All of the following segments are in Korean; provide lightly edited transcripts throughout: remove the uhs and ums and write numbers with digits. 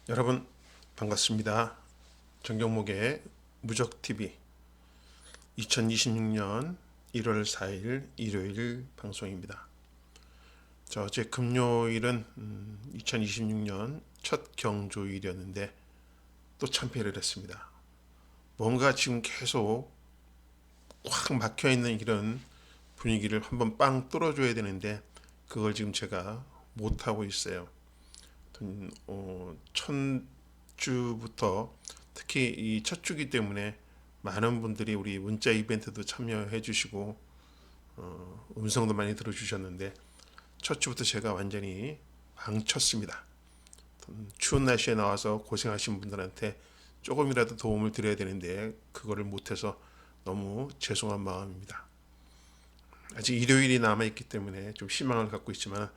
여러분 반갑습니다. 정경목의 무적TV 2026년 1월 4일 일요일 방송입니다. 어제 금요일은 2026년 첫 경조일이었는데 또 참패를 했습니다. 뭔가 지금 계속 확 막혀있는 이런 분위기를 한번 빵 뚫어줘야 되는데 그걸 지금 제가 못하고 있어요. 첫 주부터 특히 이 첫 주기 때문에 많은 분들이 우리 문자 이벤트도 참여해 주시고 음성도 많이 들어주셨는데 첫 주부터 제가 완전히 망쳤습니다. 추운 날씨에 나와서 고생하신 분들한테 조금이라도 도움을 드려야 되는데 그거를 못해서 너무 죄송한 마음입니다. 아직 일요일이 남아있기 때문에 좀 희망을 갖고 있지만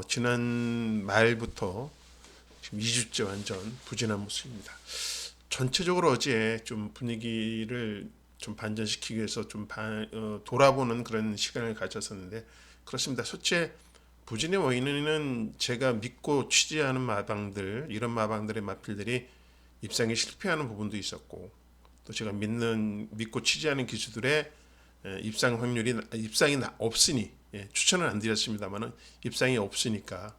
지난 말부터 지금 2주째 완전 부진한 모습입니다. 전체적으로 어제 좀 분위기를 좀 반전시키기 위해서 좀 돌아보는 그런 시간을 가졌었는데 그렇습니다. 첫째, 부진의 원인은 제가 믿고 취재하는 마방들, 이런 마방들의 마필들이 입상에 실패하는 부분도 있었고 또 제가 믿고 취재하는 기수들의 입상이 없으니 추천은 안 드렸습니다만은 입상이 없으니까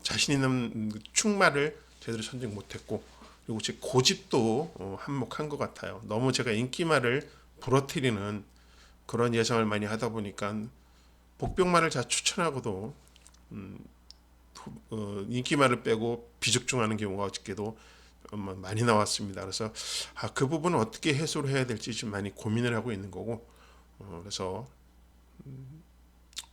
자신 있는 충마를 제대로 선정 못했고 그리고 제 고집도 한몫한 것 같아요. 너무 제가 인기말을 부러뜨리는 그런 예상을 많이 하다 보니까 복병말을 잘 추천하고도 인기말을 빼고 비죽중하는 경우가 어저께도 많이 나왔습니다. 그래서 그 부분은 어떻게 해소를 해야 될지 좀 많이 고민을 하고 있는 거고 그래서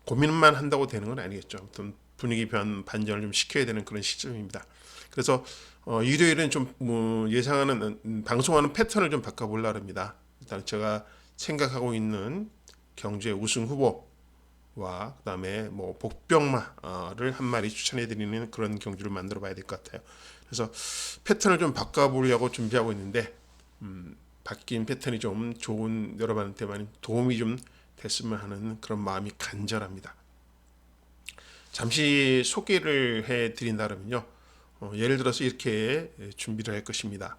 고민만 한다고 되는 건 아니겠죠. 아무튼 분위기 반전을 좀 시켜야 되는 그런 시점입니다. 그래서 일요일은 좀 예상하는 방송하는 패턴을 좀 바꿔보려고 합니다. 일단 제가 생각하고 있는 경제 우승 후보와 그다음에 복병마를 한 마리 추천해드리는 그런 경주를 만들어봐야 될 것 같아요. 그래서 패턴을 좀 바꿔보려고 준비하고 있는데 바뀐 패턴이 좀 좋은 여러분한테 많이 도움이 좀 됐으면 하는 그런 마음이 간절합니다. 잠시 소개를 해드린다면요. 예를 들어서 이렇게 준비를 할 것입니다.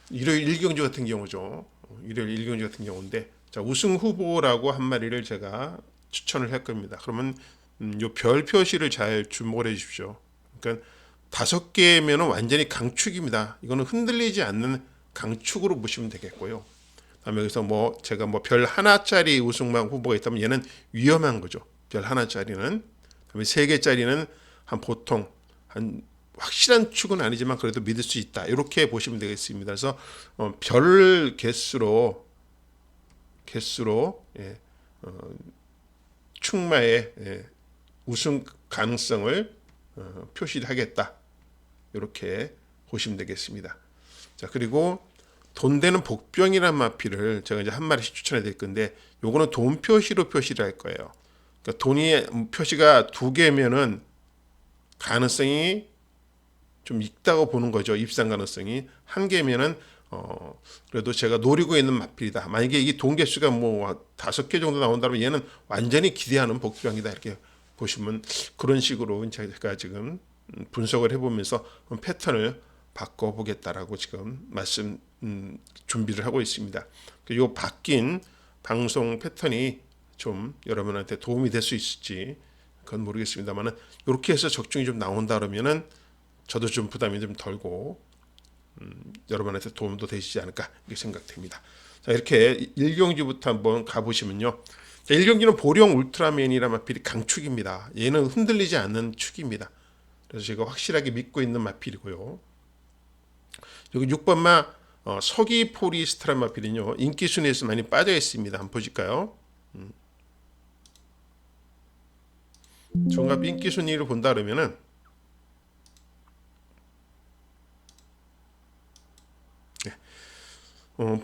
일요일 1경주 같은 경우죠. 일요일 1경주 같은 경우인데 자, 우승 후보라고 한 마리를 제가 추천을 할 겁니다. 그러면 요 별 표시를 잘 주목을 해 주십시오. 그러니까 5개면 완전히 강축입니다. 이거는 흔들리지 않는 강축으로 보시면 되겠고요. 다음에 여기서 제가 별 하나짜리 우승망 후보가 있다면 얘는 위험한 거죠. 별 하나짜리는. 그다음에 3개짜리는 보통 한 확실한 축은 아니지만 그래도 믿을 수 있다. 이렇게 보시면 되겠습니다. 그래서 별 개수로 축마의 우승 가능성을 표시하겠다. 이렇게 보시면 되겠습니다. 자, 그리고 돈 되는 복병이란 마피를 제가 이제 한 마리씩 추천해 드릴 건데 요거는 돈 표시로 표시를 할 거예요. 그러니까 돈이 표시가 2개면은 가능성이 좀 있다고 보는 거죠. 입상 가능성이. 1개면은 그래도 제가 노리고 있는 마필이다. 만약에 이 돈 개수가 5개 정도 나온다면 얘는 완전히 기대하는 복병이다. 이렇게 보시면 그런 식으로 제가 지금 분석을 해보면서 패턴을 바꿔보겠다라고 지금 준비를 하고 있습니다. 이 바뀐 방송 패턴이 좀 여러분한테 도움이 될 수 있을지 그건 모르겠습니다만은 이렇게 해서 적중이 좀 나온다 그러면은 저도 좀 부담이 좀 덜고 여러분한테 도움도 되시지 않을까 이렇게 생각됩니다. 자, 이렇게 1경기부터 한번 가보시면요. 자, 1경기는 보령 울트라맨이라는 마필이 강축입니다. 얘는 흔들리지 않는 축입니다. 그래서 제가 확실하게 믿고 있는 마필이고요. 여기 6번마 서기 포리스트란 마필은요. 인기 순위에서 많이 빠져 있습니다. 한번 보실까요? 종합 인기 순위를 본다 그러면은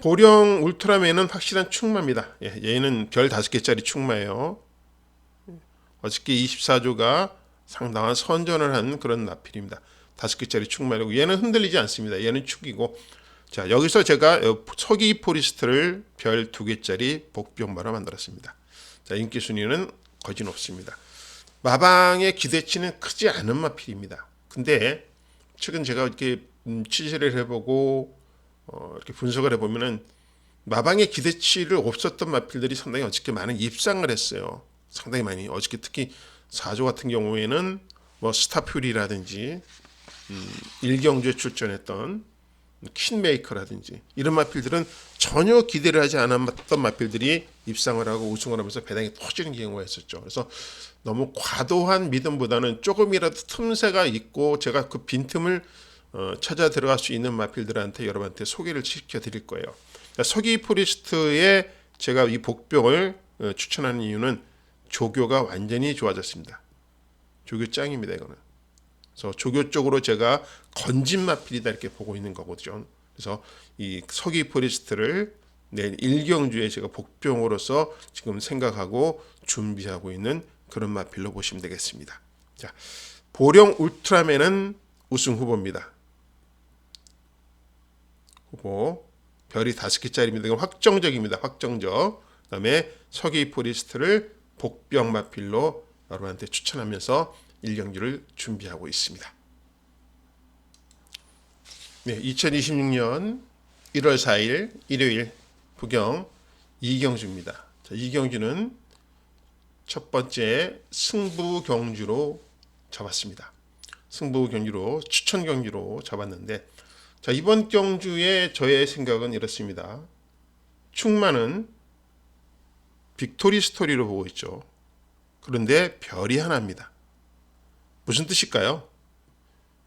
보령 울트라맨은 확실한 축마입니다. 얘는 별 5개짜리 축마예요. 어저께 24조가 상당한 선전을 한 그런 나필입니다. 5개짜리 축마라고 얘는 흔들리지 않습니다. 얘는 축이고 자 여기서 제가 서기 포리스트를 별 2개짜리 복병마로 만들었습니다. 자 인기 순위는 거진 없습니다. 마방의 기대치는 크지 않은 마필입니다. 근데 최근 제가 이렇게 취재를 해보고 이렇게 분석을 해보면은 마방의 기대치를 없었던 마필들이 상당히 어저께 많은 입상을 했어요. 상당히 많이. 어저께 특히 4조 같은 경우에는 뭐 스타퓨리라든지 일경주에 출전했던 퀸메이커라든지 이런 마필들은 전혀 기대를 하지 않았던 마필들이 입상을 하고 우승을 하면서 배당이 터지는 경우가 있었죠. 그래서 너무 과도한 믿음보다는 조금이라도 틈새가 있고 제가 그 빈틈을 찾아 들어갈 수 있는 마필들한테 여러분한테 소개를 시켜드릴 거예요. 그러니까 서기 포리스트에 제가 이 복병을 추천하는 이유는 조교가 완전히 좋아졌습니다. 조교 짱입니다, 이거는. 그래서 조교 쪽으로 제가 건진 마필이다 이렇게 보고 있는 거거든요. 그래서 이 서기 포리스트를 내일 일경주에 제가 복병으로서 지금 생각하고 준비하고 있는 그런 마필로 보시면 되겠습니다. 자, 보령 울트라맨은 우승 후보입니다. 후보 별이 5개짜리입니다. 이건 확정적입니다. 확정적. 그다음에 서기 포리스트를 복병 마필로 여러분한테 추천하면서 일경주를 준비하고 있습니다. 네, 2026년 1월 4일 일요일 부경 이경주입니다. 자, 이경주는 첫 번째 승부 경주로 잡았습니다. 승부 경주로 추천 경주로 잡았는데 자, 이번 경주에 저의 생각은 이렇습니다. 충만은 빅토리 스토리로 보고 있죠. 그런데 별이 하나입니다. 무슨 뜻일까요?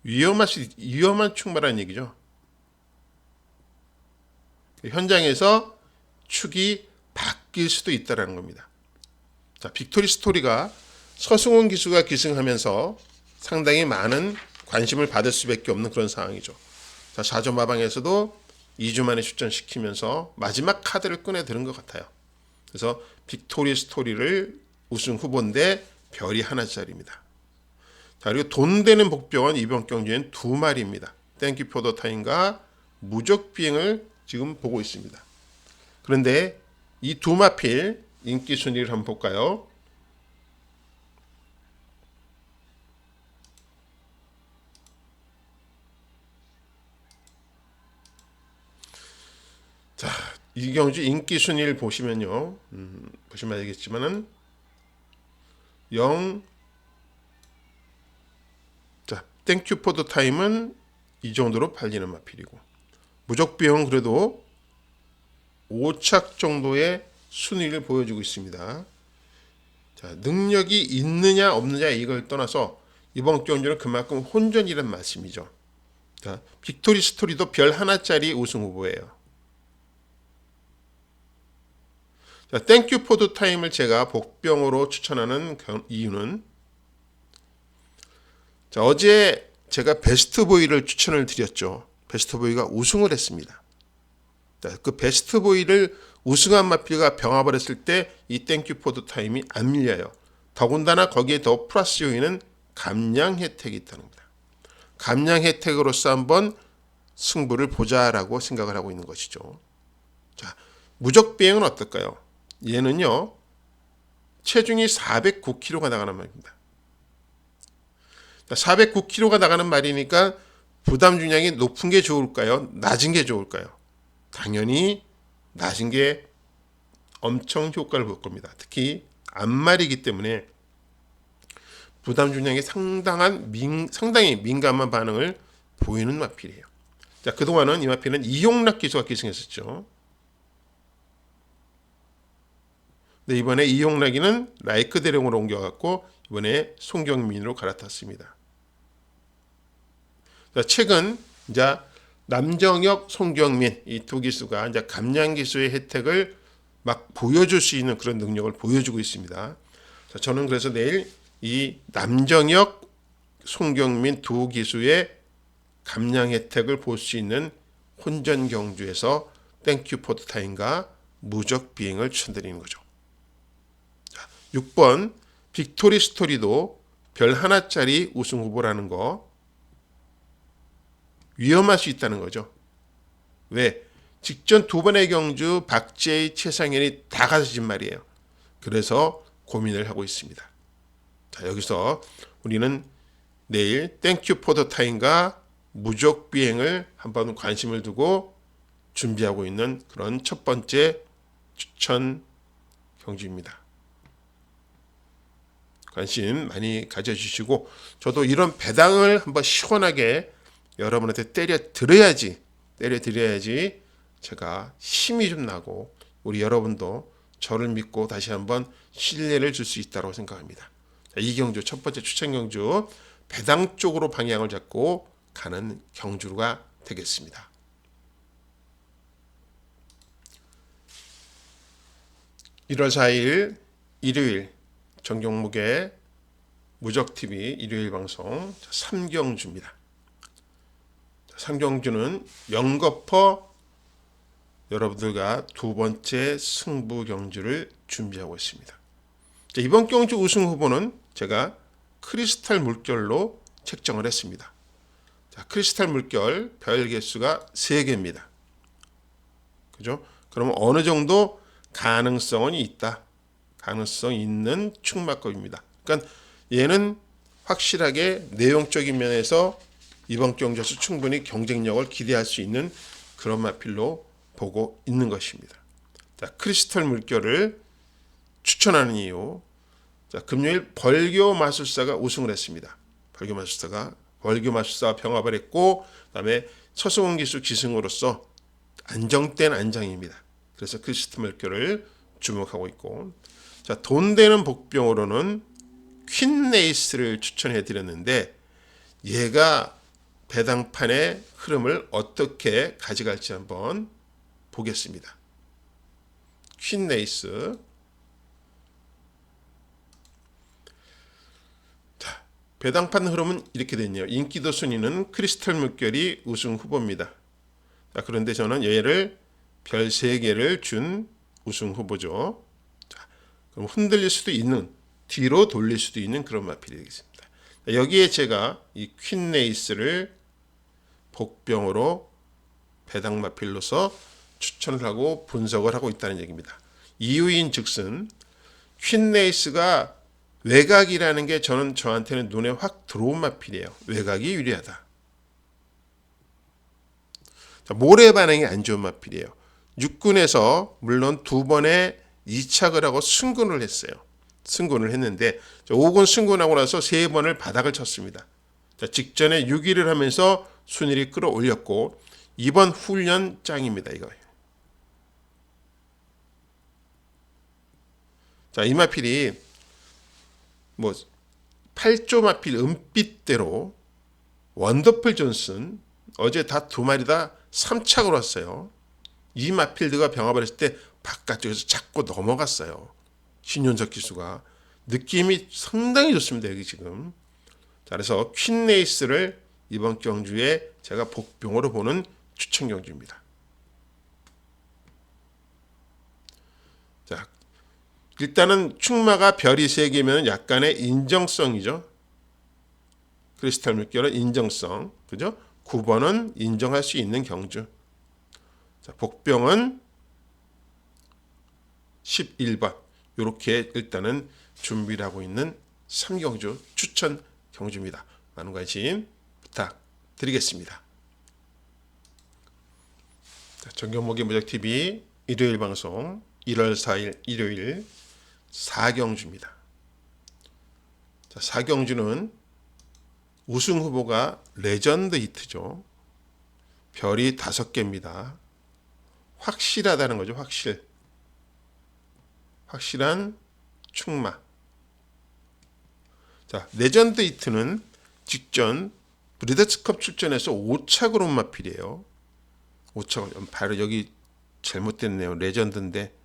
위험한 충만한 얘기죠. 현장에서 축이 바뀔 수도 있다는 겁니다. 자, 빅토리 스토리가 서승훈 기수가 기승하면서 상당히 많은 관심을 받을 수밖에 없는 그런 상황이죠. 자, 4조 마방에서도 2주 만에 출전시키면서 마지막 카드를 꺼내 드는 것 같아요. 그래서 빅토리 스토리를 우승 후보인데 별이 하나짜리입니다. 자, 그리고 돈 되는 복병은 이번 경주에는 2마리입니다. 땡큐 포더 타임과 무적 비행을 지금 보고 있습니다. 그런데 이 2마필 인기 순위를 한번 볼까요? 자, 이 경주 인기 순위를 보시면요. 보시면 알겠지만은 0 자, 땡큐 포더 타임은 이 정도로 팔리는 마필이고 무적 비용은 그래도 5착 정도의 순위를 보여주고 있습니다. 자, 능력이 있느냐 없느냐 이걸 떠나서 이번 경주는 그만큼 혼전이란 말씀이죠. 자, 빅토리 스토리도 별 하나짜리 우승 후보예요. 자, 땡큐 포드 타임을 제가 복병으로 추천하는 이유는 자, 어제 제가 베스트 보이를 추천을 드렸죠. 베스트 보이가 우승을 했습니다. 자, 그 베스트 보이를 우승한 마필과 병합을 했을 때 이 땡큐 포드 타임이 안 밀려요. 더군다나 거기에 더 플러스 요인은 감량 혜택이 있다는 겁니다. 감량 혜택으로서 한번 승부를 보자라고 생각을 하고 있는 것이죠. 자, 무적 비행은 어떨까요? 얘는요, 체중이 409kg가 나가는 말입니다. 409kg가 나가는 말이니까 부담 중량이 높은 게 좋을까요? 낮은 게 좋을까요? 당연히 낮은 게 엄청 효과를 볼 겁니다. 특히 앞말이기 때문에 부담 중량이 상당히 민감한 반응을 보이는 마필이에요. 자, 그동안은 이 마필은 이용락 기수가 기승했었죠. 근데 이번에 이용락이는 라이크 대령으로 옮겨갔고 이번에 송경민으로 갈아탔습니다. 자, 최근 이제 남정혁, 송경민 이 두 기수가 이제 감량 기수의 혜택을 막 보여줄 수 있는 그런 능력을 보여주고 있습니다. 자, 저는 그래서 내일 이 남정혁, 송경민 두 기수의 감량 혜택을 볼 수 있는 혼전 경주에서 땡큐 포드 타임과 무적 비행을 추천드리는 거죠. 자, 6번 빅토리 스토리도 별 하나짜리 우승 후보라는 거 위험할 수 있다는 거죠. 왜? 직전 2번의 경주 박재희, 최상현이 다 가서진 말이에요. 그래서 고민을 하고 있습니다. 자, 여기서 우리는 내일 땡큐 포더 타임과 무적 비행을 한번 관심을 두고 준비하고 있는 그런 첫 번째 추천 경주입니다. 관심 많이 가져주시고 저도 이런 배당을 한번 시원하게 여러분한테 때려 드려야지 제가 힘이 좀 나고 우리 여러분도 저를 믿고 다시 한번 신뢰를 줄 수 있다고 생각합니다. 이 경주 첫 번째 추천 경주 배당 쪽으로 방향을 잡고 가는 경주가 되겠습니다. (1월 4일) 일요일 정경목의 무적TV 일요일 방송 3경주입니다. 3경주는 영거퍼 여러분들과 두 번째 승부 경주를 준비하고 있습니다. 이번 경주 우승 후보는 제가 크리스탈 물결로 책정을 했습니다. 크리스탈 물결 별 개수가 3개입니다. 그죠? 그러면 어느 정도 가능성은 있다. 가능성 있는 축마급입니다. 그러니까 얘는 확실하게 내용적인 면에서 이번 경주에서 충분히 경쟁력을 기대할 수 있는 그런 마필로 보고 있는 것입니다. 크리스탈 물결을 추천하는 이유. 금요일 벌교 마술사가 우승을 했습니다. 벌교 마술사가 병합을 했고 그다음에 서승원 기수 기승으로서 안정된 안장입니다. 그래서 크리스탈 물결을 주목하고 있고 돈 되는 복병으로는 퀸레이스를 추천해 드렸는데 얘가 배당판의 흐름을 어떻게 가져갈지 한번 보겠습니다. 퀸레이스. 배당판 흐름은 이렇게 됐네요. 인기도 순위는 크리스탈 물결이 우승 후보입니다. 그런데 저는 얘를 별 3개를 준 우승 후보죠. 그럼 흔들릴 수도 있는, 뒤로 돌릴 수도 있는 그런 마필이 되겠습니다. 여기에 제가 이 퀸레이스를 복병으로 배당 마필로서 추천을 하고 분석을 하고 있다는 얘기입니다. 이유인 즉슨 퀸레이스가 외곽이라는 게 저한테는 눈에 확 들어온 마필이에요. 외곽이 유리하다. 모래 반응이 안 좋은 마필이에요. 6군에서 물론 2번의 2착을 하고 승군을 했어요. 승군을 했는데 5군 승군하고 나서 3번을 바닥을 쳤습니다. 직전에 6위를 하면서 순위를 끌어올렸고 이번 훈련 짱입니다. 이거예요. 이 마필이 8조 마필 은빛대로 원더풀 존슨 어제 다 2마리 다 3착으로 왔어요. 이 마필드가 병합을 했을 때 바깥쪽에서 자꾸 넘어갔어요. 신윤석 기수가. 느낌이 상당히 좋습니다. 여기 지금. 그래서 퀸레이스를 이번 경주에 제가 복병으로 보는 추천 경주입니다. 일단은 축마가 별이 3개면 약간의 인정성이죠. 크리스탈 물결은 인정성. 그죠? 9번은 인정할 수 있는 경주. 복병은 11번. 이렇게 일단은 준비를 하고 있는 3경주 추천 경주입니다. 많은 관심 부탁드리겠습니다. 정경목의 무적TV 일요일 방송 1월 4일 일요일 4경주입니다. 4경주는 우승 후보가 레전드 히트죠. 별이 5개입니다. 확실하다는 거죠. 확실한 축마. 레전드 히트는 직전 브리더스컵 출전해서 5착으로 온 마필이에요. 5착 바로 여기 잘못됐네요. 레전드인데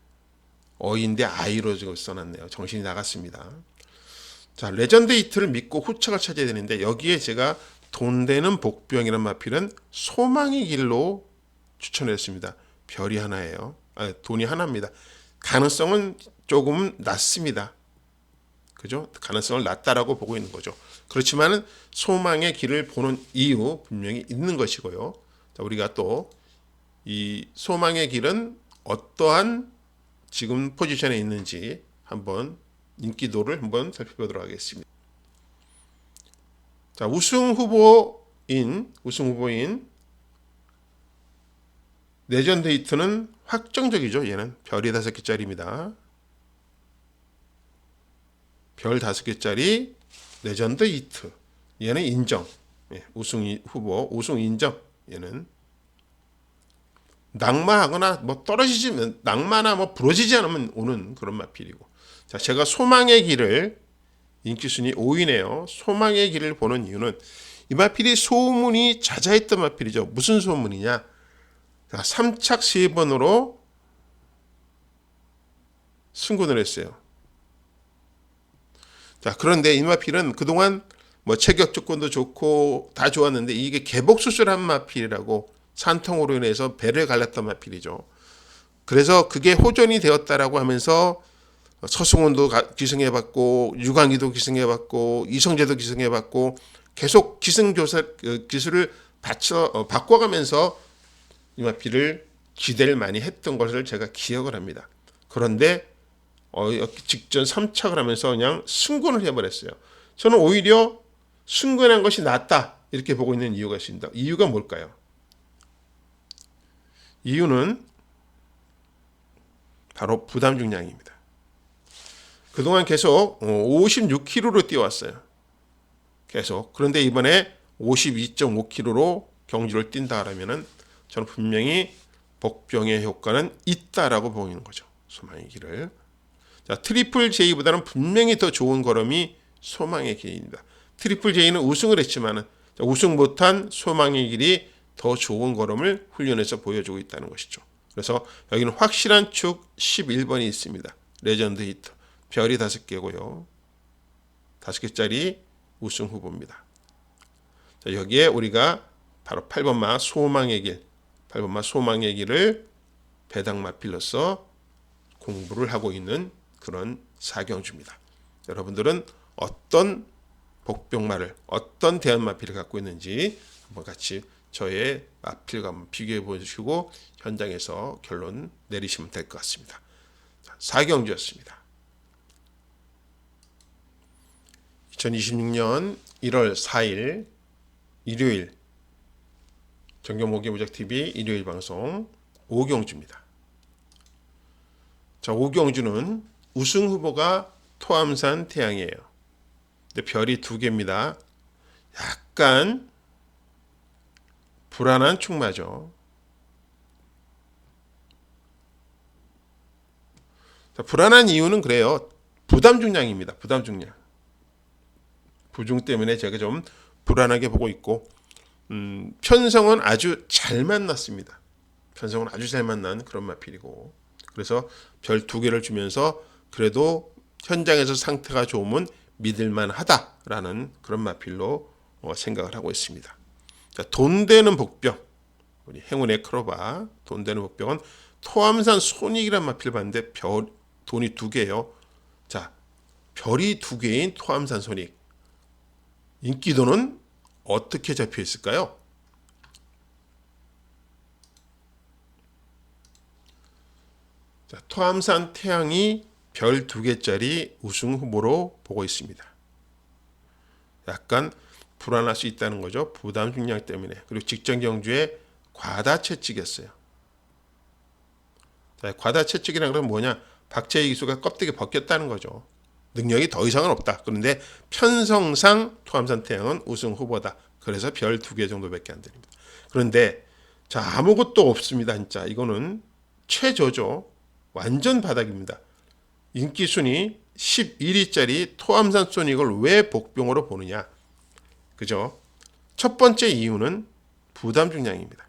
어인데 아이로 지금 써놨네요. 정신이 나갔습니다. 레전드 히트를 믿고 후착을 찾아야 되는데 여기에 제가 돈 되는 복병이라는 마필은 소망의 길로 추천했습니다. 별이 하나예요. 돈이 하나입니다. 가능성은 조금 낮습니다. 그죠? 가능성을 낮다라고 보고 있는 거죠. 그렇지만 소망의 길을 보는 이유 분명히 있는 것이고요. 우리가 또 이 소망의 길은 어떠한 지금 포지션에 있는지 한번 인기도를 한번 살펴보도록 하겠습니다. 자, 우승 후보인 레전드 히트는 확정적이죠. 얘는 별이 5개짜리입니다. 별 5개짜리 레전드 히트. 얘는 인정. 예, 우승 후보, 우승 인정. 얘는 낙마하거나 뭐 떨어지지, 낙마나 뭐 부러지지 않으면 오는 그런 마필이고. 자, 제가 소망의 길을, 인기순위 5위네요. 소망의 길을 보는 이유는 이 마필이 소문이 자자했던 마필이죠. 무슨 소문이냐? 자, 3착 3번으로 승군을 했어요. 자, 그런데 이 마필은 그동안 뭐 체격 조건도 좋고 다 좋았는데 이게 개복 수술한 마필이라고 산통으로 인해서 배를 갈랐던 마필이죠. 그래서 그게 호전이 되었다라고 하면서 서승원도 기승해봤고 유광희도 기승해봤고 이성재도 기승해봤고 계속 기승조사 기술을 바꿔가면서 이 마필을 기대를 많이 했던 것을 제가 기억을 합니다. 그런데 직전 3착을 하면서 그냥 승군을 해버렸어요. 저는 오히려 승군한 것이 낫다 이렇게 보고 있는 이유가 있습니다. 이유가 뭘까요? 이유는 바로 부담 중량입니다. 그동안 계속 56kg로 뛰어왔어요. 계속. 그런데 이번에 52.5kg로 경주를 뛴다 하면은 저는 분명히 복병의 효과는 있다라고 보이는 거죠. 소망의 길을. 자, 트리플 J보다는 분명히 더 좋은 걸음이 소망의 길입니다. 트리플 J는 우승을 했지만 우승 못한 소망의 길이 더 좋은 걸음을 훈련해서 보여주고 있다는 것이죠. 그래서 여기는 확실한 축 11번이 있습니다. 레전드 히트. 별이 5개고요. 5개짜리 우승 후보입니다. 자, 여기에 우리가 바로 8번마 소망의 길, 8번마 소망의 길을 배당마필로서 공부를 하고 있는 그런 사경주입니다. 여러분들은 어떤 복병마를, 어떤 대안마필을 갖고 있는지 한번 같이 저의 마필과 한번 비교해 보시고 현장에서 결론 내리시면 될 것 같습니다. 사경주였습니다. 2026년 1월 4일 일요일 정경목의 무적TV 일요일 방송 오경주입니다. 자, 오경주는 우승 후보가 토암산 태양이에요. 근데 별이 2개입니다. 약간 불안한 축마죠. 자, 불안한 이유는 그래요. 부담 중량입니다. 부담 중량. 부중 때문에 제가 좀 불안하게 보고 있고 편성은 아주 잘 만났습니다. 편성은 아주 잘 만난 그런 마필이고 그래서 별 2개를 주면서 그래도 현장에서 상태가 좋으면 믿을만하다라는 그런 마필로 생각을 하고 있습니다. 자, 돈 되는 복병 우리 행운의 크로바 돈 되는 복병은 토암산 손익이란 마필을 봤는데 돈이 2개예요. 자, 별이 2개인 토암산 손익 인기도는 어떻게 잡혀 있을까요? 자, 토암산 태양이 별 2개짜리 우승 후보로 보고 있습니다. 약간 불안할 수 있다는 거죠. 부담 중량 때문에. 그리고 직전 경주에 과다 채찍이었어요. 자, 과다 채찍이라는 건 뭐냐? 박재희 기수가 껍데기 벗겼다는 거죠. 능력이 더 이상은 없다. 그런데 편성상 토암산 태양은 우승 후보다. 그래서 별 2개 정도밖에 안 드립니다. 그런데 자, 아무것도 없습니다. 진짜 이거는 최저죠. 완전 바닥입니다. 인기 순위 11위짜리 토암산 소닉을 왜 복병으로 보느냐? 그죠? 첫 번째 이유는 부담 중량입니다.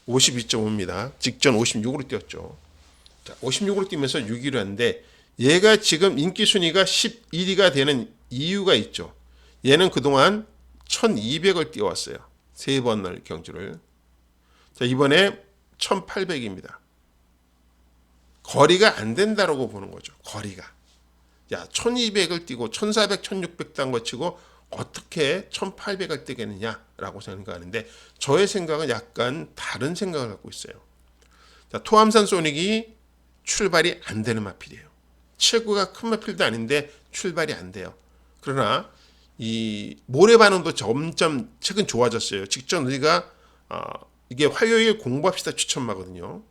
52.5입니다. 직전 56으로 뛰었죠. 자, 56으로 뛰면서 6위로 했는데 얘가 지금 인기 순위가 11위가 되는 이유가 있죠. 얘는 그동안 1200을 뛰어왔어요. 3번을 경주를. 자, 이번에 1800입니다. 거리가 안 된다라고 보는 거죠. 거리가. 야, 1200을 뛰고 1400, 1600 딴 거 치고 어떻게 1800을 뛰겠느냐라고 생각하는데 저의 생각은 약간 다른 생각을 갖고 있어요. 자, 토암산 소닉이 출발이 안 되는 마필이에요. 체구가 큰 마필도 아닌데 출발이 안 돼요. 그러나 이 모래 반응도 점점 최근 좋아졌어요. 직전 우리가 이게 화요일 공부합시다 추천마거든요.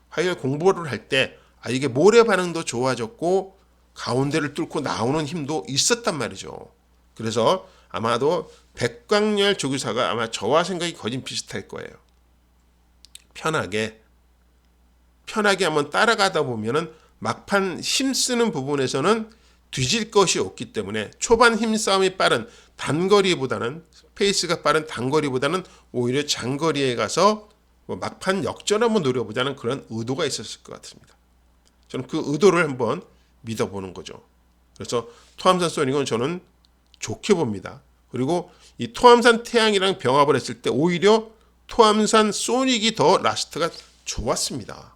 화요일 공부를 할 때 이게 모래 반응도 좋아졌고 가운데를 뚫고 나오는 힘도 있었단 말이죠. 그래서 아마도 백광열 조교사가 아마 저와 생각이 거진 비슷할 거예요. 편하게 한번 따라가다 보면은 막판 힘쓰는 부분에서는 뒤질 것이 없기 때문에 초반 힘싸움이 빠른 단거리보다는 페이스가 빠른 단거리보다는 오히려 장거리에 가서 막판 역전 한번 노려보자는 그런 의도가 있었을 것 같습니다. 저는 그 의도를 한번 믿어보는 거죠. 그래서 토암산 소닉은 저는 좋게 봅니다. 그리고 이 토암산 태양이랑 병합을 했을 때 오히려 토암산 소닉이 더 라스트가 좋았습니다.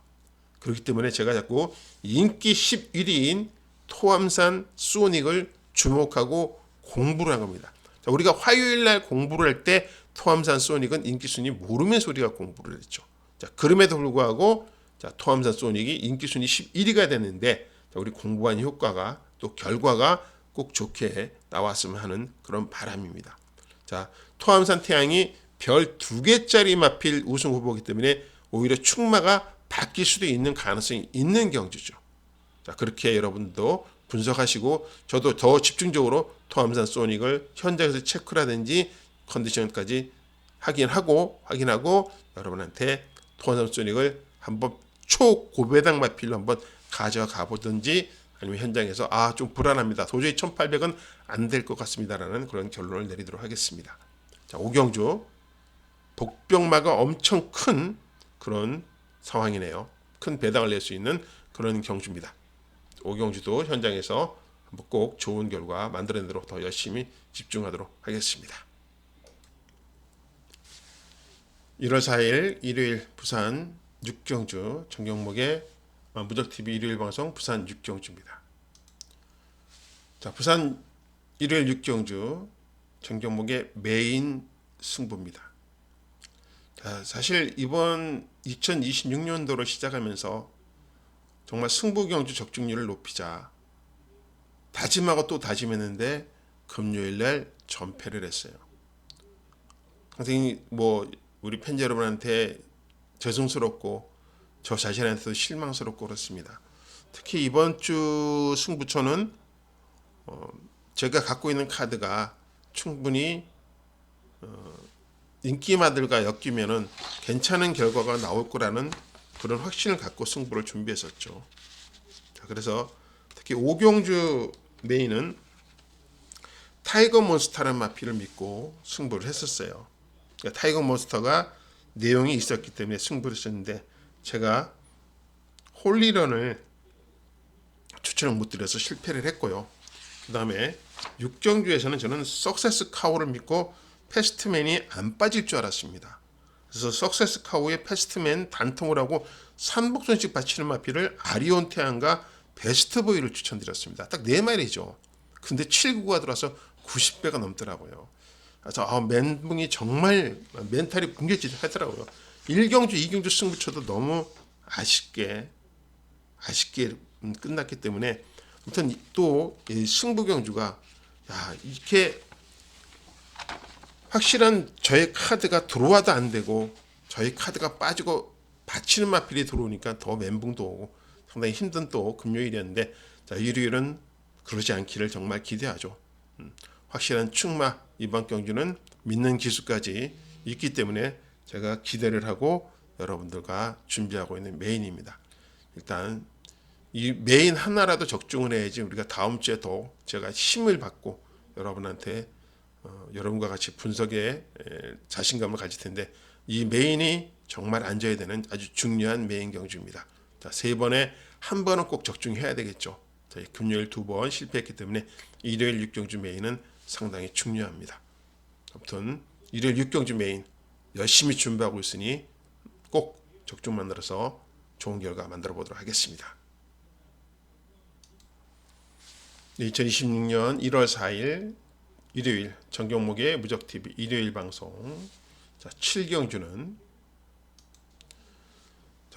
그렇기 때문에 제가 자꾸 인기 11위인 토암산 소닉을 주목하고 공부를 한 겁니다. 자, 우리가 화요일 날 공부를 할 때 토암산 소닉은 인기 순위 모르면서 우리가 공부를 했죠. 자, 그럼에도 불구하고 토암산 소닉이 인기 순위 11위가 됐는데 우리 공부한 효과가 또 결과가 꼭 좋게 나왔으면 하는 그런 바람입니다. 자, 토암산 태양이 별 2개짜리 마필 우승 후보이기 때문에 오히려 충마가 바뀔 수도 있는 가능성이 있는 경주죠. 자, 그렇게 여러분도 분석하시고 저도 더 집중적으로 토암산 소닉을 현장에서 체크라든지 컨디션까지 확인하고 여러분한테 토암산 소닉을 한번 초고배당 마필로 한번 가져가 보든지 아니면 현장에서 좀 불안합니다. 도저히 1800은 안 될 것 같습니다라는 그런 결론을 내리도록 하겠습니다. 자, 오경주 복병마가 엄청 큰 그런 상황이네요. 큰 배당을 낼 수 있는 그런 경주입니다. 오경주도 현장에서 한번 꼭 좋은 결과 만들어내도록 더 열심히 집중하도록 하겠습니다. 1월 4일 일요일 부산 6경주 정경목의 무적TV 일요일 방송 부산 6경주입니다. 자, 부산 일요일 6경주 정경목의 메인 승부입니다. 자, 사실 이번 2026년도로 시작하면서 정말 승부 경주 적중률을 높이자 다짐하고 또 다짐했는데 금요일 날 전패를 했어요. 굉장히 우리 팬 여러분한테 죄송스럽고 저 자신한테도 실망스럽고 그렇습니다. 특히 이번 주 승부처는 제가 갖고 있는 카드가 충분히 인기마들과 엮이면은 괜찮은 결과가 나올 거라는 그런 확신을 갖고 승부를 준비했었죠. 자, 그래서 특히 오경주 메인은 타이거 몬스터라는 마필을 믿고 승부를 했었어요. 그러니까 타이거 몬스터가 내용이 있었기 때문에 승부를 했었는데 제가 홀리런을 추천을 못 드려서 실패를 했고요. 그 다음에 6경주에서는 저는 석세스 카우를 믿고 패스트맨이 안 빠질 줄 알았습니다. 그래서 석세스 카우의 패스트맨 단통을 하고 3복선씩 받치는 마필을 아리온 태양과 베스트보이를 추천드렸습니다. 딱 4마리죠. 근데 7구가 들어와서 90배가 넘더라고요. 그래서 멘붕이 정말 멘탈이 붕괴하더라고요. 1경주, 2경주 승부처도 너무 아쉽게 끝났기 때문에 아무튼 또 승부 경주가 이렇게 확실한 저의 카드가 들어와도 안 되고 저희 카드가 빠지고 받치는 마필이 들어오니까 더 멘붕도 오고 상당히 힘든 또 금요일이었는데 자, 일요일은 그러지 않기를 정말 기대하죠. 확실한 충마 이번 경주는 믿는 기수까지 있기 때문에 제가 기대를 하고 여러분들과 준비하고 있는 메인입니다. 일단 이 메인 하나라도 적중을 해야지 우리가 다음 주에 더 제가 힘을 받고 여러분한테 여러분과 같이 분석에 자신감을 가질 텐데 이 메인이 정말 앉아야 되는 아주 중요한 메인 경주입니다. 자, 3번에 한 번은 꼭 적중해야 되겠죠. 자, 금요일 2번 실패했기 때문에 일요일 6경주 메인은 상당히 중요합니다. 아무튼 일요일 6경주 메인 열심히 준비하고 있으니 꼭 적중 만들어서 좋은 결과 만들어 보도록 하겠습니다. 2026년 1월 4일 일요일 정경목의 무적TV 일요일 방송. 자, 7경주는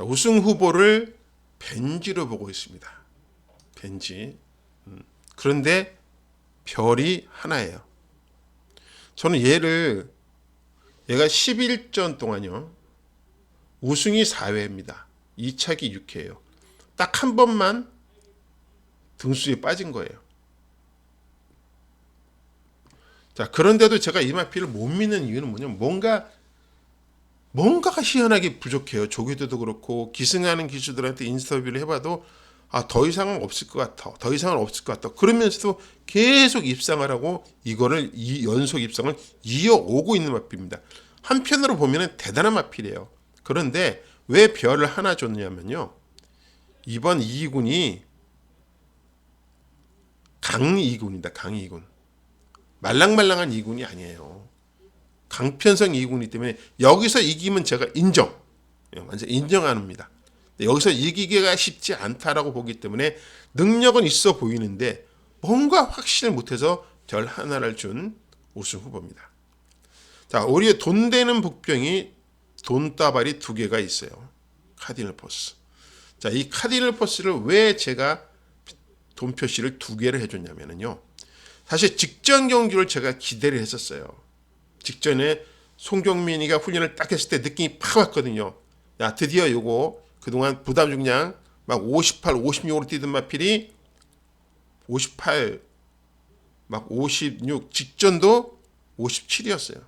우승 후보를 벤지로 보고 있습니다. 벤지. 그런데 별이 하나예요. 저는 얘가 11전 동안요. 우승이 4회입니다. 2차기 6회예요. 딱 한 번만 등수에 빠진 거예요. 자, 그런데도 제가 이 마피를 못 믿는 이유는 뭐냐면 뭔가가 희한하게 부족해요. 조교도도 그렇고 기승하는 기수들한테 인터뷰를 해봐도 더 이상은 없을 것 같아. 더 이상은 없을 것 같아. 그러면서도 계속 입상을 하고 이거를 연속 입상을 이어오고 있는 마필입니다. 한편으로 보면 대단한 마필이에요. 그런데 왜 별을 하나 줬냐면요. 이번 2군이 강이군이다. 강이군. 말랑말랑한 2군이 아니에요. 강편성 2군이기 때문에 여기서 이기면 제가 완전 인정합니다. 여기서 이기기가 쉽지 않다라고 보기 때문에 능력은 있어 보이는데 뭔가 확신을 못해서 별 하나를 준 우승 후보입니다. 자, 우리의 돈 되는 복병이 돈다발이 2개가 있어요. 카디널 포스. 자, 이 카디널 포스를 왜 제가 돈 표시를 2개를 해줬냐면요. 사실 직전 경주를 제가 기대를 했었어요. 직전에 송경민이가 훈련을 딱 했을 때 느낌이 팍 왔거든요. 야, 드디어 요거 그동안 부담 중량 막 58, 56으로 뛰던 마필이 58, 막 56 직전도 57이었어요.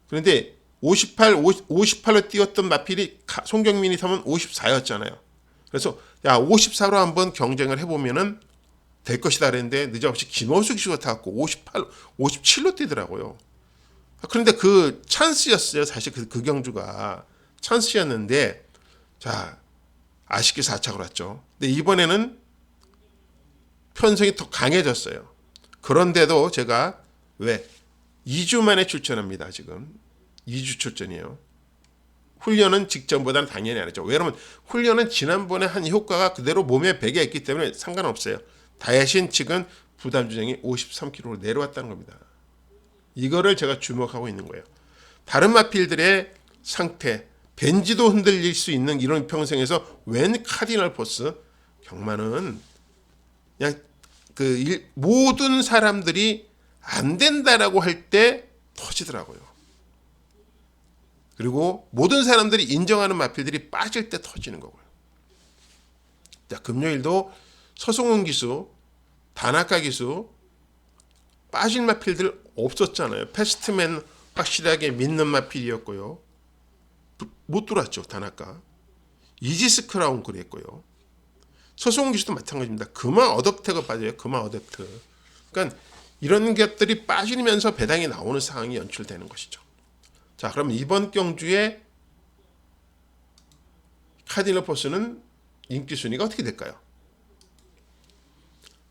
그런데 58로 뛰었던 마필이 송경민이 타면 54였잖아요. 그래서 야, 54로 한번 경쟁을 해보면은 될 것이다 그랬는데 늦어없이 김호숙 씨가 타갖고 58, 57로 뛰더라고요. 그런데 그 찬스였어요. 사실 그 경주가 찬스였는데 자, 아쉽게 4착으로 왔죠. 근데 이번에는 편성이 더 강해졌어요. 그런데도 제가 왜 2주 만에 출전합니다. 지금 2주 출전이에요. 훈련은 직전보다는 당연히 안 했죠. 왜냐하면 훈련은 지난번에 한 효과가 그대로 몸에 배겨 있기 때문에 상관없어요. 대신 지금 부담 주장이 53kg로 내려왔다는 겁니다. 이거를 제가 주목하고 있는 거예요. 다른 마필들의 상태, 벤지도 흔들릴 수 있는 이런 평생에서 웬 카디널 포스 경마는 그냥 모든 사람들이 안 된다라고 할 때 터지더라고요. 그리고 모든 사람들이 인정하는 마필들이 빠질 때 터지는 거고요. 자, 금요일도 서승훈 기수, 다나카 기수 빠질 마필들 없었잖아요. 패스트맨 확실하게 믿는 마필이었고요. 못 들어왔죠. 다나카. 이지스 크라운 그랬고요. 서승훈 기수도 마찬가지입니다. 그만 어댑트가 빠져요. 그만 어댑트. 그러니까 이런 것들이 빠지면서 배당이 나오는 상황이 연출되는 것이죠. 자, 그럼 이번 경주에 카디널 포스는 인기 순위가 어떻게 될까요?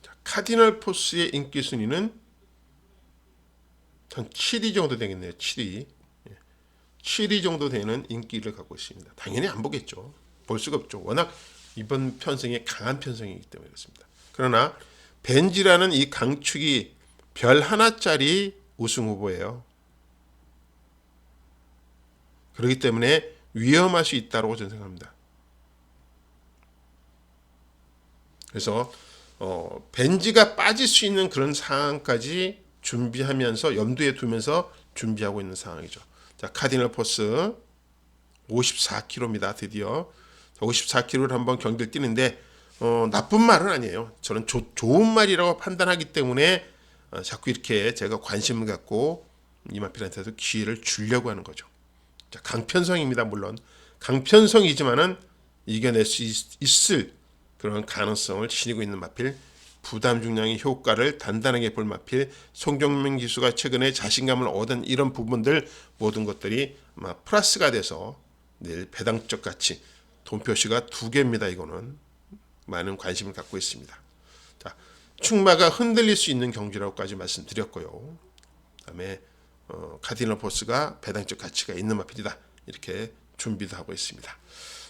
자, 카디널 포스의 인기 순위는 한 7위 정도 되겠네요. 7위. 7위 정도 되는 인기를 갖고 있습니다. 당연히 안 보겠죠. 볼 수가 없죠. 워낙 이번 편성이 강한 편성이기 때문에 그렇습니다. 그러나 벤지라는 이 강축이 별 하나짜리 우승 후보예요. 그렇기 때문에 위험할 수 있다고 저는 생각합니다. 그래서 벤지가 빠질 수 있는 그런 상황까지 준비하면서 염두에 두면서 준비하고 있는 상황이죠. 자, 카디널 포스 54kg입니다. 드디어 54kg를 한번 경기를 뛰는데 나쁜 말은 아니에요. 저는 좋은 말이라고 판단하기 때문에 자꾸 이렇게 제가 관심을 갖고 이마필한테도 기회를 주려고 하는 거죠. 자, 강편성입니다. 물론 강편성이지만은 이겨낼 수 있을 그런 가능성을 지니고 있는 마필, 부담 중량의 효과를 단단하게 볼 마필, 송경민 기수가 최근에 자신감을 얻은 이런 부분들 모든 것들이 아마 플러스가 돼서 내일 배당적 가치 돈 표시가 2개입니다. 이거는 많은 관심을 갖고 있습니다. 자, 충마가 흔들릴 수 있는 경주라고까지 말씀드렸고요. 그다음에 카디널 포스가 배당적 가치가 있는 마필이다. 이렇게 준비도 하고 있습니다.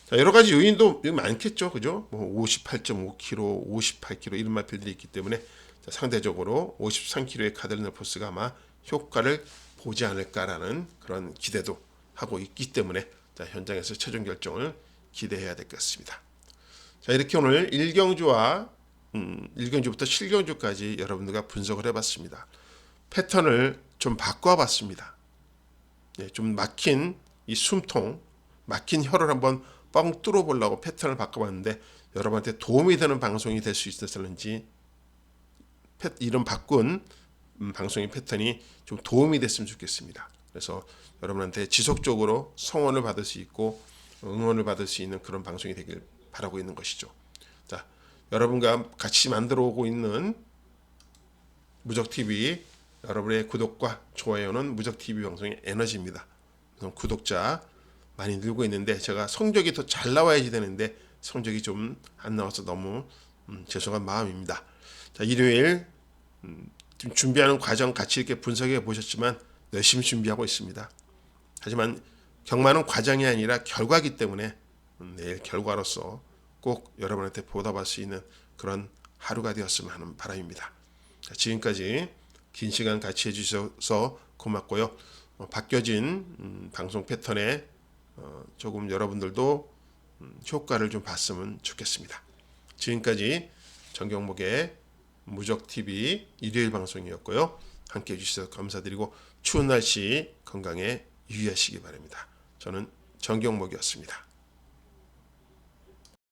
자, 여러 가지 요인도 많겠죠. 그죠? 58.5kg, 58kg 이런 마필들이 있기 때문에 상대적으로 53kg의 카디널 포스가 아마 효과를 보지 않을까라는 그런 기대도 하고 있기 때문에 현장에서 최종 결정을 기대해야 될 것 같습니다. 자, 이렇게 오늘 1경주와 1경주부터 7경주까지 여러분들과 분석을 해봤습니다. 패턴을 좀 바꿔봤습니다. 좀 막힌 이 숨통, 막힌 혀를 한번 뻥 뚫어보려고 패턴을 바꿔봤는데 여러분한테 도움이 되는 방송이 될 수 있었는지, 이런 바꾼 방송의 패턴이 좀 도움이 됐으면 좋겠습니다. 그래서 여러분한테 지속적으로 성원을 받을 수 있고 응원을 받을 수 있는 그런 방송이 되길 바라고 있는 것이죠. 자, 여러분과 같이 만들어 오고 있는 무적TV, 여러분의 구독과 좋아요는 무적TV 방송의 에너지입니다. 구독자 많이 늘고 있는데 제가 성적이 더 잘 나와야지 되는데 성적이 좀 안 나와서 너무 죄송한 마음입니다. 자, 일요일 지금 준비하는 과정 같이 이렇게 분석해 보셨지만 열심히 준비하고 있습니다. 하지만 경마는 과정이 아니라 결과이기 때문에 내일 결과로서 꼭 여러분한테 보답할 수 있는 그런 하루가 되었으면 하는 바람입니다. 자, 지금까지 긴 시간 같이 해주셔서 고맙고요. 바뀌어진 방송 패턴에 조금 여러분들도 효과를 좀 봤으면 좋겠습니다. 지금까지 정경목의 무적TV 일요일 방송이었고요. 함께 해주셔서 감사드리고 추운 날씨 건강에 유의하시기 바랍니다. 저는 정경목이었습니다.